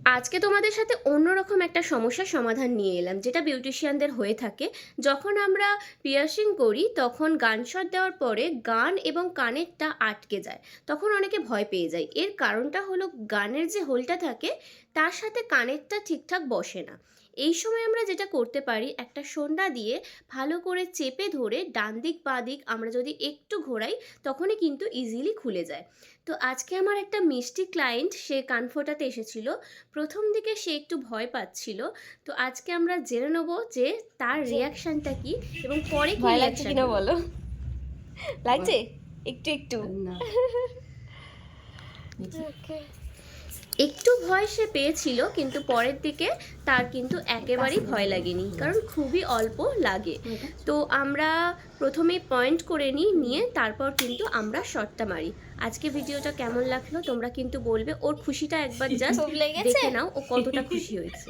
আজকে তোমাদের সাথে অন্যরকম একটা সমস্যার সমাধান নিয়ে এলাম, যেটা বিউটিশিয়ানদের হয়ে থাকে। যখন আমরা পিয়ার্সিং করি তখন গান শট দেওয়ার পরে গান এবং কানেরটা আটকে যায়, তখন অনেকে ভয় পেয়ে যায়। এর কারণটা হলো গানের যে হোলটা থাকে তার সাথে কানেরটা ঠিকঠাক বসে না। এই সময় আমরা যেটা করতে পারি, একটা সোন্ডা দিয়ে ভালো করে চেপে ধরে ডান দিক বাঁ দিক আমরা যদি একটু ঘোরাই, তখনই কিন্তু ইজিলি খুলে যায়। তো আজকে আমার একটা মিষ্টি ক্লায়েন্ট, সে কান ফোটাতে এসেছিল। প্রথম দিকে সে একটু ভয় পাচ্ছিল। তো আজকে আমরা জেনে নেব যে তার রিয়াকশনটা কি এবং পরে কি ভয় লাগছে রিয়াকশন কিনা হলো। বলো। লাগছে একটু একটু। না একটু ভয় সে পেয়েছিল, কিন্তু পরের দিকে তার কিন্তু একেবারেই ভয় লাগেনি, কারণ খুবই অল্প লাগে। তো আমরা প্রথমেই পয়েন্ট করে নিয়ে তারপর কিন্তু আমরা শটটা মারি। আজকে ভিডিওটা কেমন লাগলো তোমরা কিন্তু বলবে। ওর খুশিটা একবার জাস্ট খুব লেগেছে? দেখে নাও, ও কতটা খুশি হয়েছে।